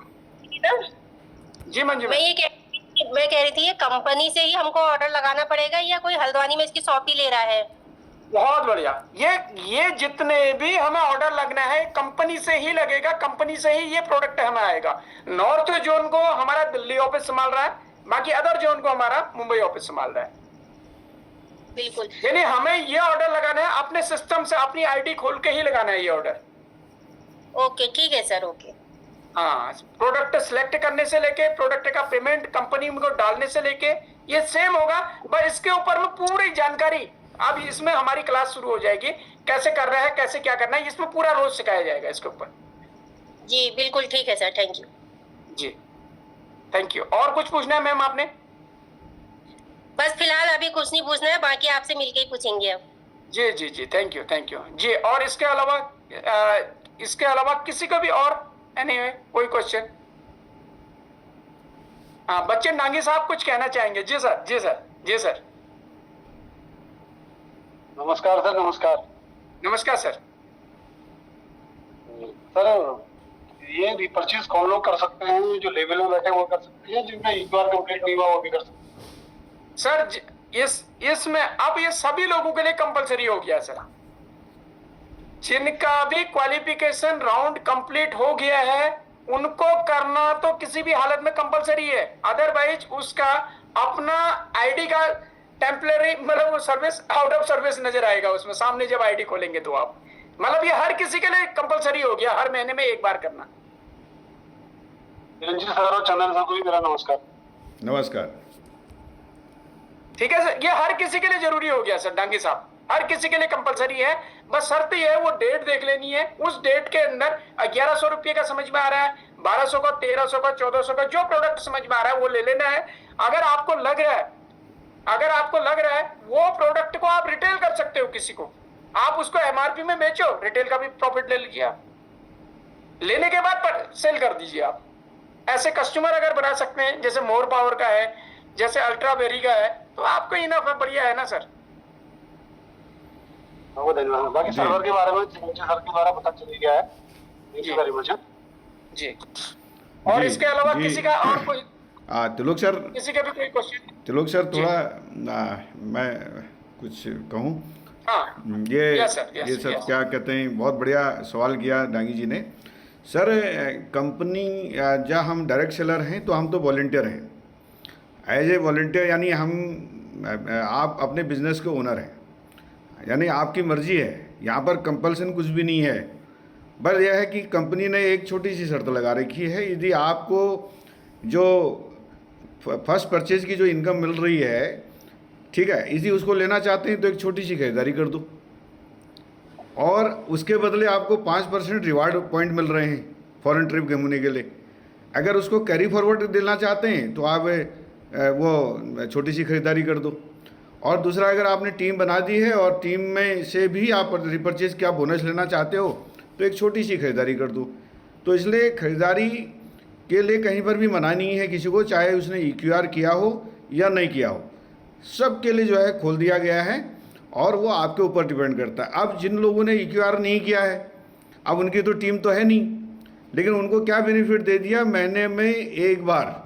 जी मंजू मैं मैम। मैं कह रही थी ये कंपनी से ही हमको ऑर्डर लगाना पड़ेगा या कोई हल्द्वानी में इसकी शॉप ही ले रहा है? बहुत बढ़िया। ये जितने भी हमें ऑर्डर लगना है कंपनी से ही लगेगा, कंपनी से ही ये प्रोडक्ट हमें आएगा। नॉर्थ जोन को हमारा दिल्ली ऑफिस संभाल रहा है, बाकी अदर जोन को हमारा मुंबई ऑफिस संभाल रहा है। बिल्कुल। यानी हमें ये ऑर्डर लगाना है अपने सिस्टम से, अपनी आईडी खोल के ही लगाना है ये ऑर्डर। ओके ठीक है सर, ओके। हाँ, प्रोडक्ट सिलेक्ट करने से लेके प्रोडक्ट का पेमेंट कंपनी को डालने से लेके ये सेम होगा, बस इसके ऊपर में पूरी जानकारी अब इसमें हमारी क्लास शुरू हो जाएगी, कैसे कर रहा है, कैसे क्या करना है, इसमें पूरा रोज सिखाया जाएगा इसके ऊपर। जी बिल्कुल ठीक है सर, थैंक यू। जी थैंक यू। और कुछ पूछना है मैम आपने? बस फिलहाल अभी कुछ नहीं पूछना है, बाकी आपसे मिलके ही पूछेंगे अब। जी जी जी, थैंक यू जी। और इसके अलावा किसी को भी और एनीवे कोई क्वेश्चन? हाँ, बच्चे नांगी साहब कुछ कहना चाहेंगे? जी सर, जी सर, जी सर। नमस्कार सर, नमस्कार। नमस्कार सर। सर ये रिपर्चेज कौन लोग कर सकते हैं? जो लेवल में बैठे वो कर सकते हैं, जिनका एक बार कंप्लीट नहीं हुआ वो भी कर सकते हैं? सर इसमें अब ये सभी लोगों के लिए कंपलसरी हो गया सर, जिनका भी क्वालिफिकेशन राउंड कंप्लीट हो गया है उनको करना तो किसी भी हालत में कंपलसरी है। अदरवाइज उसका अपना आईडी का टेम्परेरी मतलब वो सर्विस आउट ऑफ सर्विस नजर आएगा उसमें सामने जब आईडी खोलेंगे तो आप, मतलब ये हर किसी के लिए कंपलसरी हो गया, हर महीने में एक बार करना। चिरंजीवी सर और चंदन सर को भी मेरा नमस्कार। नमस्कार। ठीक है सर, ये हर किसी के लिए जरूरी हो गया सर, डांगी साहब हर किसी के लिए कंपलसरी है। बस शर्त ये है वो डेट देख लेनी है, उस डेट के अंदर 1100 रुपये का समझ में आ रहा है, 1200 का, 1300 का, 1400 का, जो प्रोडक्ट समझ में आ रहा है वो ले लेना है। अगर आपको लग रहा है वो प्रोडक्ट को आप रिटेल कर सकते हो, किसी को आप उसको एमआरपी में बेचो, रिटेल का भी प्रॉफिट ले लीजिए आप, लेने के बाद सेल कर दीजिए आप। ऐसे कस्टमर अगर बना सकते हैं, जैसे मोर पावर का है, जैसे अल्ट्रा बेरी का है, तो आपको इनफ है, बढ़िया है ना सर। वो धन्यवाद। बाकी सर्वर के बारे में चिरंजीवी सर के द्वारा पता चल गया है। Thank you very much. जी। और जी, इसके अलावा जी। किसी का और कोई, तिलोक सर, किसी का भी कोई क्वेश्चन? तिलोक सर थोड़ा मैं कुछ कहूँ? हाँ ये Yes, sir, yes, ये सर yes. क्या कहते हैं, बहुत बढ़िया सवाल किया डांगी जी ने। सर कंपनी जब हम डायरेक्ट सेलर हैं तो हम तो वॉलंटियर हैं, एज ए वॉलंटियर, यानी आप अपने बिजनेस के ओनर हैं, यानी आपकी मर्जी है, यहाँ पर कंपल्सन कुछ भी नहीं है। बस यह है कि कंपनी ने एक छोटी सी शर्त लगा रखी है, यदि आपको जो फर्स्ट परचेज की जो इनकम मिल रही है, ठीक है, यदि उसको लेना चाहते हैं तो एक छोटी सी खरीदारी कर दो, और उसके बदले आपको 5% रिवार्ड पॉइंट मिल रहे हैं फॉरेन ट्रिप घूमने के लिए। अगर उसको कैरी फॉरवर्ड देना चाहते हैं तो आप वो छोटी सी खरीदारी कर दो। और दूसरा, अगर आपने टीम बना दी है और टीम में से भी आप रिपर्चेज क्या बोनस लेना चाहते हो तो एक छोटी सी खरीदारी कर दो। तो इसलिए खरीदारी के लिए कहीं पर भी मना नहीं है किसी को, चाहे उसने EQR किया हो या नहीं किया हो, सब के लिए जो है खोल दिया गया है, और वो आपके ऊपर डिपेंड करता है। अब जिन लोगों ने EQR नहीं किया है, अब उनकी तो टीम तो है नहीं, लेकिन उनको क्या बेनिफिट दे दिया, महीने में एक बार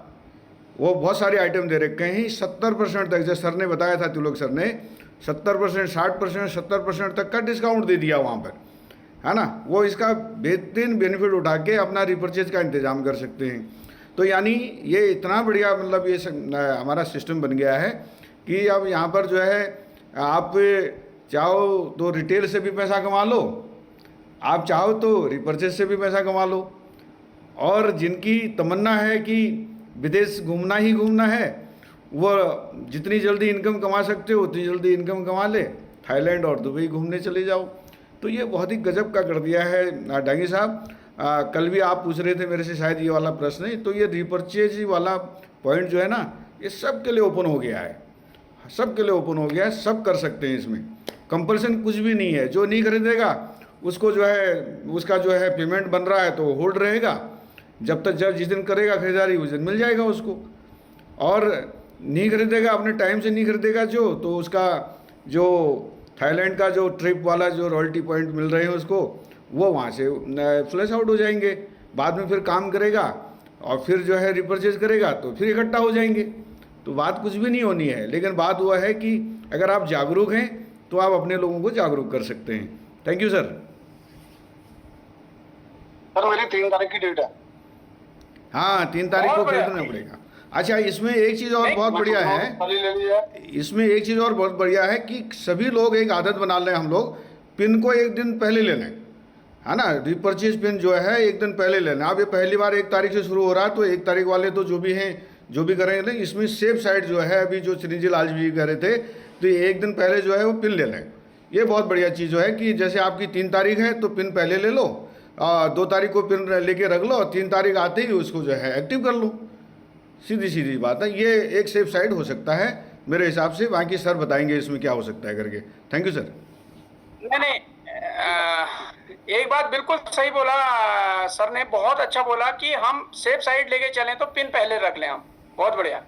वो बहुत सारे आइटम दे रखे हैं 70% तक, जैसे सर ने बताया था, तिलोक सर ने 70%, 60%, 70% तक का डिस्काउंट दे दिया वहाँ पर। है ना, वो इसका बेहतरीन बेनिफिट उठा के अपना रिपर्चेज का इंतज़ाम कर सकते हैं। तो यानी ये इतना बढ़िया मतलब ये हमारा सिस्टम बन गया है कि अब यहाँ पर जो है आप चाहो तो रिटेल से भी पैसा कमा लो, आप चाहो तो रिपर्चेज से भी पैसा कमा लो, और जिनकी तमन्ना है कि विदेश घूमना ही घूमना है, वो जितनी जल्दी इनकम कमा सकते हो उतनी जल्दी इनकम कमा ले, थाईलैंड और दुबई घूमने चले जाओ। तो ये बहुत ही गजब का कर दिया है डांगी साहब। कल भी आप पूछ रहे थे मेरे से शायद ये वाला प्रश्न है, तो ये रिपर्चेज वाला पॉइंट जो है ना, ये सब के लिए ओपन हो गया है, सब के लिए ओपन हो गया है, सब कर सकते हैं, इसमें कंपल्सन कुछ भी नहीं है। जो नहीं खरीदेगा उसको जो है उसका जो है पेमेंट बन रहा है तो होल्ड रहेगा, जब तक जिस दिन करेगा खरीदारी उस दिन मिल जाएगा उसको। और नहीं खरीदेगा, अपने टाइम से नहीं खरीदेगा जो, तो उसका जो थाईलैंड का जो ट्रिप वाला जो रॉयल्टी पॉइंट मिल रहे हैं उसको, वो वहाँ से फ्लैश आउट हो जाएंगे। बाद में फिर काम करेगा और फिर जो है रिपर्चेज करेगा तो फिर इकट्ठा हो जाएंगे। तो बात कुछ भी नहीं होनी है, लेकिन बात हुआ है कि अगर आप जागरूक हैं तो आप अपने लोगों को जागरूक कर सकते हैं। Thank you sir. सर मेरी 3 तारीख की डेट है। हाँ, 3 तारीख को खरीदना पड़ेगा। अच्छा, इसमें एक चीज़ और बहुत बढ़िया है, इसमें एक चीज़ और बहुत बढ़िया है कि सभी लोग एक आदत बना लें, हम लोग पिन को एक दिन पहले ले लें, है ना। रिपर्चेज पिन जो है एक दिन पहले लेना। अब ये पहली बार 1 तारीख से शुरू हो रहा है, तो 1 तारीख वाले तो जो भी हैं जो भी करेंगे, इसमें सेफ साइड जो है, अभी जो चिरंजीव लाल जी कह रहे थे, तो ये एक दिन पहले जो है वो पिन ले लें। ये बहुत बढ़िया चीज़ जो है कि जैसे आपकी 3 तारीख है तो पिन पहले ले लो, 2 तारीख को पिन लेके रख लो, और 3 तारीख आते ही उसको जो है एक्टिव कर लो। सीधी सीधी बात है, ये एक सेफ साइड हो सकता है मेरे हिसाब से। बाकी सर बताएंगे इसमें क्या हो सकता है करके। Thank you sir. नहीं, एक बात बिल्कुल सही बोला सर ने, बहुत अच्छा बोला कि हम सेफ साइड लेके चलें तो पिन पहले रख लें हम। बहुत बढ़िया,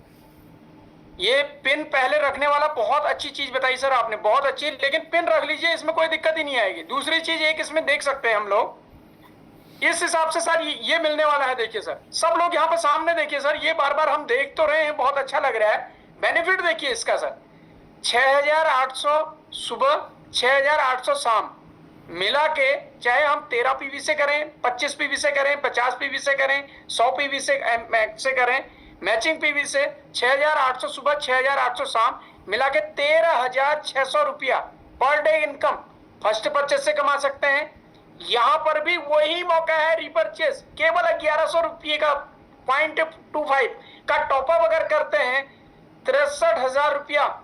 ये पिन पहले रखने वाला बहुत अच्छी चीज बताई सर आपने, बहुत अच्छी। लेकिन पिन रख लीजिए, इसमें कोई दिक्कत ही नहीं आएगी। दूसरी चीज एक इसमें देख सकते हैं हम लोग, इस हिसाब से सर ये मिलने वाला है। देखिए सर, सब लोग यहाँ पे सामने देखिए सर, ये बार बार हम देख तो रहे हैं, बहुत अच्छा लग रहा है। बेनिफिट देखिए इसका सर, 6800 सुबह, 6800 शाम, मिला के चाहे हम 13 पीवी से करें, 25 पीवी से करें, 50 पीवी से करें, 100 पीवी से करें, मैचिंग पीवी से 6800 सुबह, 6800 शाम, मिला के 13,600 रुपया per day income first purchase से कमा सकते हैं। यहां पर भी वही मौका है रिपर्चेज, केवल 1100 रुपये का 0.25 का टॉपअप अगर करते हैं, 63,000 रुपया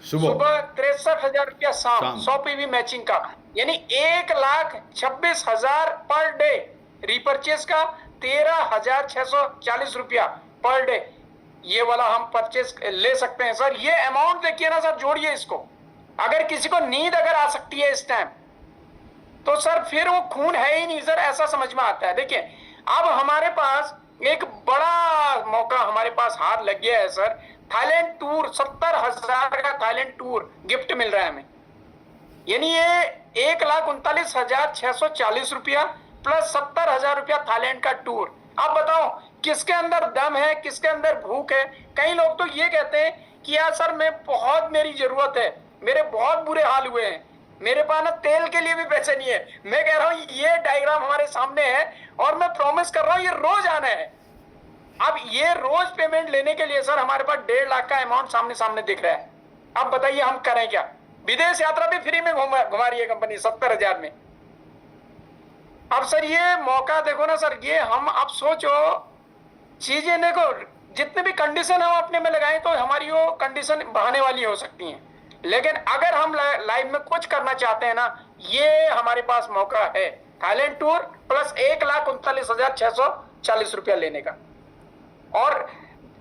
सुबह, 63,000 रुपया शाम, 100 पीवी मैचिंग का, यानी 1,26,000 पर डे रिपर्चेज का, 13,640 रुपया पर डे ये वाला हम परचेज ले सकते हैं सर। ये अमाउंट देखिए ना सर, जोड़िए इसको। अगर किसी को नींद अगर आ सकती है इस टाइम, तो सर फिर वो खून है ही नहीं सर, ऐसा समझ में आता है। देखिए, अब हमारे पास एक बड़ा मौका हमारे पास हाथ लग गया है सर। थाईलैंड टूर, 70,000 का थाईलैंड टूर गिफ्ट मिल रहा है हमें, यानी ये 1,39,640 रुपया प्लस 70,000 रुपया थाईलैंड का टूर। अब बताओ किसके अंदर दम है, किसके अंदर भूख है। कई लोग तो ये कहते हैं कि यार सर मैं बहुत, मेरी जरूरत है, मेरे बहुत बुरे हाल हुए हैं, मेरे पास ना तेल के लिए भी पैसे नहीं है। मैं कह रहा हूं ये डायग्राम हमारे सामने है और मैं प्रॉमिस कर रहा हूं ये रोज आना है। अब ये रोज पेमेंट लेने के लिए सर हमारे पास 1.5 लाख का अमाउंट सामने सामने दिख रहा है। अब बताइए हम करें क्या? विदेश यात्रा भी फ्री में घुमा रही है कंपनी 70,000 में। अब सर ये मौका देखो ना सर, ये हम अब सोचो चीजें देखो, जितने भी कंडीशन हम अपने में लगाएं तो हमारी वो कंडीशन बहाने वाली हो सकती हैं, लेकिन अगर हम लाइफ में कुछ करना चाहते हैं ना, ये हमारे पास मौका है। थाईलैंड टूर प्लस 1,39,640 रुपया लेने का। और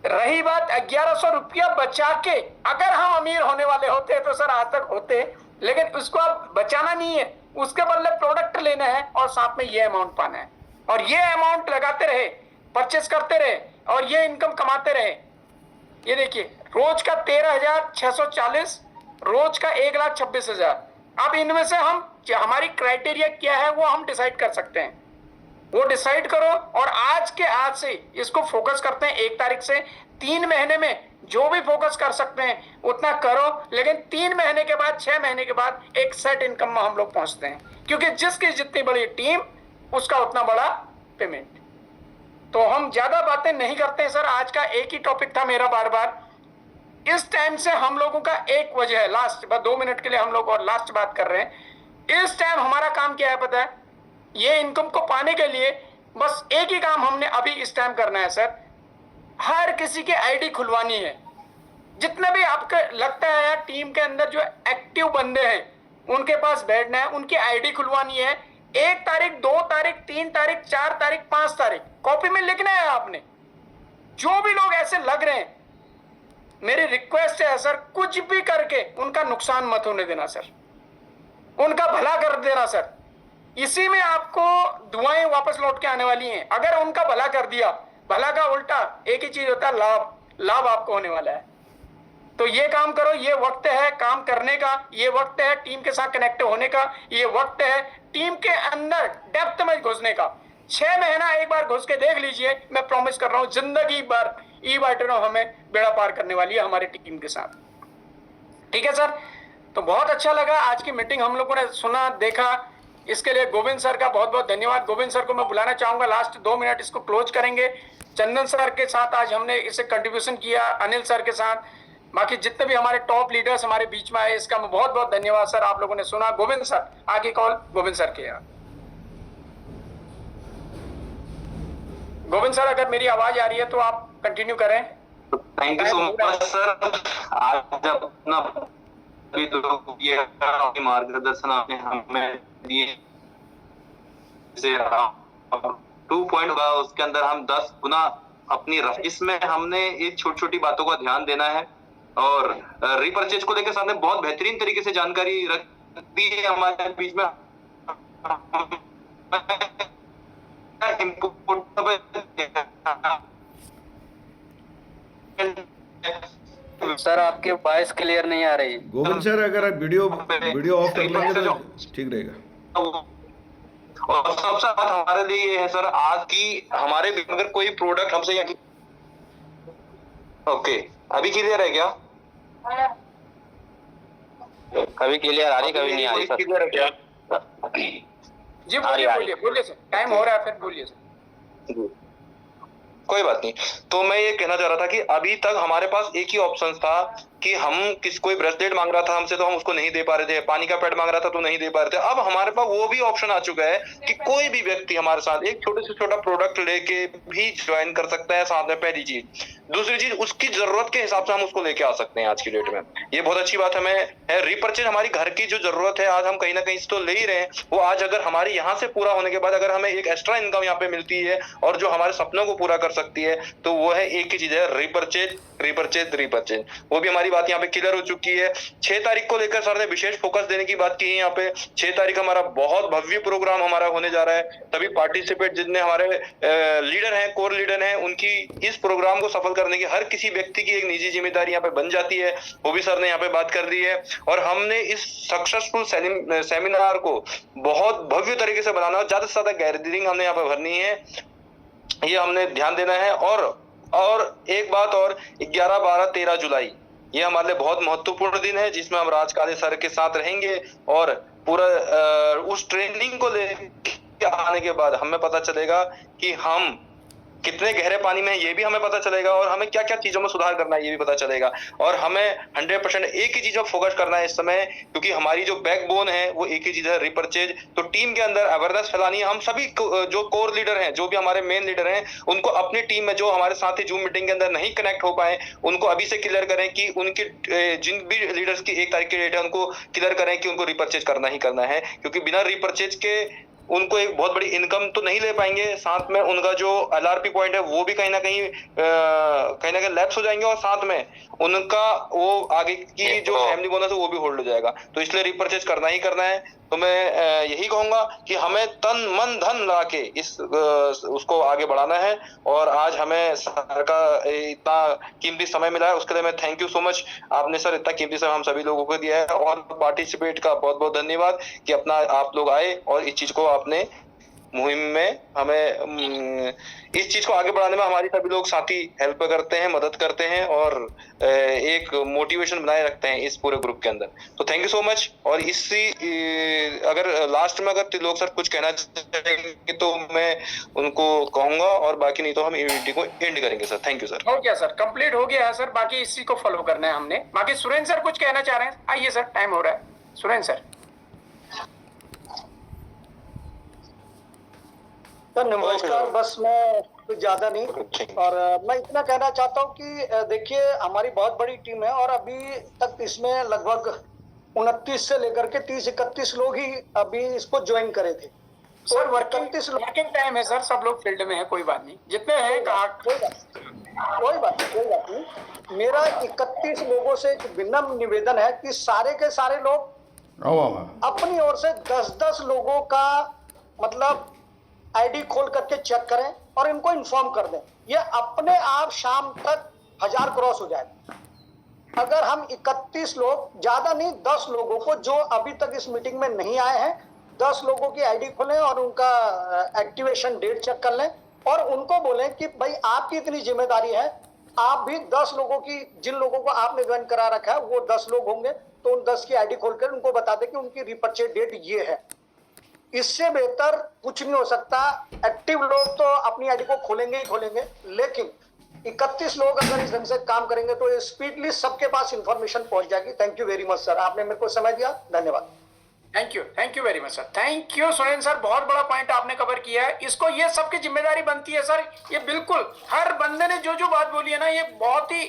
रही बात 1,100 रुपया बचा के, अगर हम अमीर होने वाले होते तो सर आज तक होते, लेकिन उसको अब बचाना नहीं है, उसके बदले प्रोडक्ट लेना है और साथ में ये अमाउंट पाना है, और ये अमाउंट लगाते रहे, परचेस करते रहे और ये इनकम कमाते रहे। ये देखिए रोज का 13,640, रोज का 1,26,000। अब इनमें से हम, हमारी क्राइटेरिया क्या है वो हम डिसाइड कर सकते हैं, वो डिसाइड करो और आज से इसको फोकस करते हैं। 1 तारीख से 3 महीने में जो भी फोकस कर सकते हैं उतना करो, लेकिन 3 महीने के बाद, 6 महीने के बाद एक सेट इनकम में हम लोग पहुंचते हैं। क्योंकि जिसकी जितनी बड़ी टीम उसका उतना बड़ा पेमेंट। तो हम ज्यादा बातें नहीं करते हैं सर, आज का एक ही टॉपिक था मेरा बार बार। इस टाइम से हम लोगों का एक वजह है, लास्ट बस 2 मिनट के लिए हम लोग और लास्ट बात कर रहे हैं। इस टाइम हमारा काम क्या है पता है? ये इनकम को पाने के लिए बस एक ही काम हमने अभी इस टाइम करना है सर, हर किसी की आईडी खुलवानी है। जितने भी आपको लगता है यार टीम के अंदर जो एक्टिव बंदे हैं उनके पास बैठना है, उनकी आईडी खुलवानी है। 1 तारीख, 2 तारीख, 3 तारीख, 4 तारीख, 5 तारीख कॉपी में लिखना है आपने। जो भी लोग ऐसे लग रहे हैं, मेरी रिक्वेस्ट है सर, कुछ भी करके उनका नुकसान मत होने देना सर, उनका भला कर देना सर। इसी में आपको दुआएं वापस लौट के आने वाली हैं। अगर उनका भला कर दिया, भला का उल्टा एक ही चीज होता है, लाभ। लाभ आपको होने वाला है। तो ये काम करो, ये वक्त है काम करने का, ये वक्त है टीम के साथ कनेक्ट होने का, ये वक्त है टीम के अंदर डेप्थ में घुसने का। 6 महीना एक बार घुस के देख लीजिए, मैं प्रॉमिस कर रहा हूं जिंदगी भर ई-वाइटनो हमें बेड़ा पार करने वाली है हमारी टीम के साथ। ठीक है सर, तो बहुत अच्छा लगा आज की मीटिंग हम लोगों ने सुना देखा। इसके लिए गोविंद सर का बहुत बहुत धन्यवाद। गोविंद सर को मैं बुलाना चाहूंगा, लास्ट 2 मिनट इसको क्लोज करेंगे। चंदन सर के साथ आज हमने इसे कंट्रीब्यूशन किया, अनिल सर के साथ, बाकी जितने भी हमारे टॉप लीडर्स हमारे बीच में आए, इसका मैं बहुत बहुत धन्यवाद सर। आप लोगों ने सुना। गोविंद सर, आगे कॉल गोविंद सर के। यार गोविंद सर, अगर मेरी आवाज आ रही है तो आप कंटिन्यू करें। Thank you so much sir. आज अपना ये मार्गदर्शन आपने हमें दिए, 2 पॉइंट होगा उसके अंदर हम 10 गुना अपनी इसमें हमने ये छोटी छोटी बातों का ध्यान देना है। और रिपर्चेज को लेकर सामने बहुत बेहतरीन तरीके से जानकारी रख दी है हमारे बीच में। सर आपकी वॉइस क्लियर नहीं आ रही। गोविंद सर, अगर आप वीडियो ऑफ कर लेंगे तो ठीक रहेगा। और सबसे बात हमारे लिए ये है सर, आज की हमारे अगर कोई प्रोडक्ट हमसे ओके, अभी क्लियर है क्या? कभी क्लियर आ रही, कभी नहीं आ रही सर। क्लियर है क्या? जी बोलिए बोलिए सर, टाइम हो रहा है, फिर बोलिए सर। कोई बात नहीं। तो मैं ये कहना चाह रहा था कि अभी तक हमारे पास एक ही ऑप्शन था कि हम कोई ब्रेसलेट मांग रहा था हमसे तो हम उसको नहीं दे पा रहे थे, पानी का पैड मांग रहा था तो नहीं दे पा रहे थे। अब हमारे पास वो भी ऑप्शन आ चुका है कि कोई भी व्यक्ति हमारे साथ एक छोटे से छोटा प्रोडक्ट लेके भी ज्वाइन कर सकता है साथ में। पहली चीज। दूसरी चीज, उसकी जरूरत के हिसाब से हम उसको लेके आ सकते हैं आज की डेट में। ये बहुत अच्छी बात हमें है। रिपर्चेज हमारी घर की जो जरूरत है आज हम कहीं ना कहीं से तो ले ही रहे हैं, वो आज अगर हमारी यहाँ से पूरा होने के बाद अगर हमें एक एक्स्ट्रा इनकम यहाँ पे मिलती है और जो हमारे सपनों को पूरा कर सकती है, तो वो है एक ही चीज है, रिपर्चेज रिपर्चेज रिपर्चेज। वो भी हमारी बात यहाँ पे क्लियर हो चुकी है। 6 तारीख को लेकर सर ने विशेष फोकस देने की बात की है यहाँ पे। 6 तारीख हमारा बहुत भव्य प्रोग्राम हमारा होने जा रहा है। तभी पार्टिसिपेट जितने हमारे लीडर हैं, कोर लीडर हैं, उनकी इस प्रोग्राम को सफल करने की हर किसी व्यक्ति की एक निजी जिम्मेदारी यहाँ पे बन जाती है। वो भी सर ने यहाँ पे बात कर दी है। और हमने इस सक्सेसफुल सेमिनार को बहुत भव्य तरीके से बनाना, ज्यादा से ज्यादा गैदरिंग हमने यहाँ पे भरनी है, ये हमने ध्यान देना है। और एक बात और, 11, 12, 13 जुलाई ये हमारे लिए बहुत महत्वपूर्ण दिन है जिसमें हम राज काले सर के साथ रहेंगे और पूरा उस ट्रेनिंग को लेके आने के बाद हमें पता चलेगा कि हम कितने गहरे पानी में है, ये भी हमें पता चलेगा। और हमें क्या क्या चीजों में सुधार करना है, ये भी पता चलेगा। और हमें 100% एक ही चीज पर फोकस करना है इस समय, क्योंकि हमारी जो बैकबोन है वो एक ही चीज है, रिपर्चेज। तो टीम के अंदर अवेयरनेस फैलानी है। हम सभी जो कोर लीडर हैं, जो भी हमारे मेन लीडर हैं, उनको अपनी टीम में जो हमारे साथ ही जूम मीटिंग के अंदर नहीं कनेक्ट हो पाए, उनको अभी से क्लियर करें कि उनके जिन भी लीडर्स की 1 तारीख की डेट है, उनको क्लियर करें कि उनको रिपर्चेज करना ही करना है। क्योंकि बिना रिपर्चेज के उनको एक बहुत बड़ी इनकम तो नहीं ले पाएंगे, साथ में उनका जो LRP पॉइंट है वो भी कहीं ना कहीं लैप्स हो जाएंगे, और साथ में उनका वो आगे की जो फैमिली बोनस है वो भी होल्ड हो जाएगा। तो इसलिए रिपर्चेज करना ही करना है। तो मैं यही कहूंगा कि हमें तन मन धन लगा के उसको आगे बढ़ाना है। और आज हमें सर का इतना कीमती समय मिला है, उसके लिए मैं थैंक यू सो मच। आपने सर इतना कीमती समय हम सभी लोगों को दिया है। और पार्टिसिपेट का बहुत बहुत धन्यवाद कि अपना आप लोग आए और इस चीज को आपने मुहिम में हमें इस चीज को आगे बढ़ाने में हमारी सभी लोग साथी हेल्प करते हैं, मदद करते हैं और एक मोटिवेशन बनाए रखते हैं इस पूरे ग्रुप के अंदर। तो थैंक यू सो मच। और इसी अगर लास्ट में अगर लोग सर कुछ कहना चाहेंगे तो मैं उनको कहूंगा, और बाकी नहीं तो हम मीटिंग को एंड करेंगे सर। Thank you sir. हो गया सर, कंप्लीट हो गया है सर, बाकी इसी को फॉलो करना है हमने। बाकी सुरेंद्र सर कुछ कहना चाह रहे हैं, आइए सर, टाइम हो रहा है। सुरेंद्र सर। नमस्कार। बस मैं कुछ ज्यादा नहीं, और मैं इतना कहना चाहता हूँ कि देखिए हमारी बहुत बड़ी टीम है और अभी तक इसमें लगभग 29 से लेकर के 30-31 लोग ही अभी इसको ज्वाइन करे थे। सर वर्किंग टाइम है सर, सब लोग फील्ड में है, कोई बात नहीं, जितने हैं कहा कोई बात नहीं। मेरा 31 लोगों से एक विनम्र निवेदन है कि सारे के सारे लोग अपनी ओर से 10-10 लोगों का मतलब आईडी खोल करके चेक करें और इनको इन्फॉर्म कर दें। ये अपने आप शाम तक 1000 क्रॉस हो जाएगा। अगर हम 31 लोग, ज्यादा नहीं, 10 लोगों को जो अभी तक इस मीटिंग में नहीं आए हैं, 10 लोगों की आईडी खोलें और उनका एक्टिवेशन डेट चेक कर लें और उनको बोलें कि भाई आपकी इतनी जिम्मेदारी है, आप भी 10 लोगों की, जिन लोगों को आपने ज्वाइन करा रखा है वो 10 लोग होंगे, तो उन 10 की आईडी खोलकर उनको बता दें कि उनकी रिपर्चेज डेट ये है। इससे बेहतर कुछ नहीं हो सकता। एक्टिव लोग तो अपनी आईडी को खोलेंगे ही खोलेंगे, लेकिन 31 लोग अगर इस ढंग से काम करेंगे तो स्पीडली सबके पास इंफॉर्मेशन पहुंच जाएगी। Thank you very much sir, आपने मेरे को समय दिया, धन्यवाद। Thank you very much sir. Thank you Surendra sir, बहुत बड़ा पॉइंट आपने कवर किया है। इसको ये सबकी जिम्मेदारी बनती है सर, ये बिल्कुल हर बंदे ने जो जो बात बोली है ना, ये बहुत ही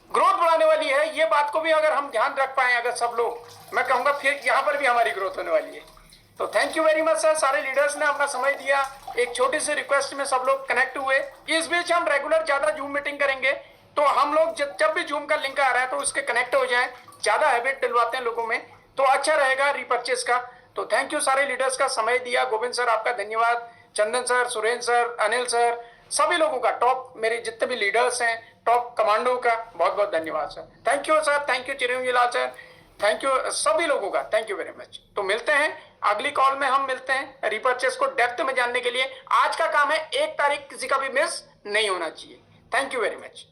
ग्रोथ बढ़ाने वाली है। ये बात को भी अगर हम ध्यान रख पाए, अगर सब लोग, मैं कहूंगा फिर यहाँ पर भी हमारी ग्रोथ होने वाली है। तो thank you very much sir, सारे लीडर्स ने अपना समय दिया। एक छोटी सी रिक्वेस्ट में सब लोग कनेक्ट हुए। इस बीच हम रेगुलर ज्यादा जूम मीटिंग करेंगे, तो हम लोग जब भी जूम का लिंक आ रहा है तो उसके कनेक्ट हो जाए, ज्यादा हैबिट दिलवाते हैं लोगों में, तो अच्छा रहेगा रिपर्चेस का। तो थैंक यू सारे लीडर्स का समय दिया। गोविंद सर आपका धन्यवाद, Chandan sir, Surendra sir, Anil sir, सभी लोगों का, टॉप मेरे जितने भी लीडर्स हैं, टॉप कमांडो का बहुत बहुत धन्यवाद sir. Thank you sir, thank you Chiranjeevi Lal sir, thank you सभी लोगों का, थैंक यू वेरी मच। तो मिलते हैं अगली कॉल में, हम मिलते हैं रिपर्चेस को डेप्थ में जानने के लिए। आज का काम है 1 तारीख किसी का भी मिस नहीं होना चाहिए। Thank you very much.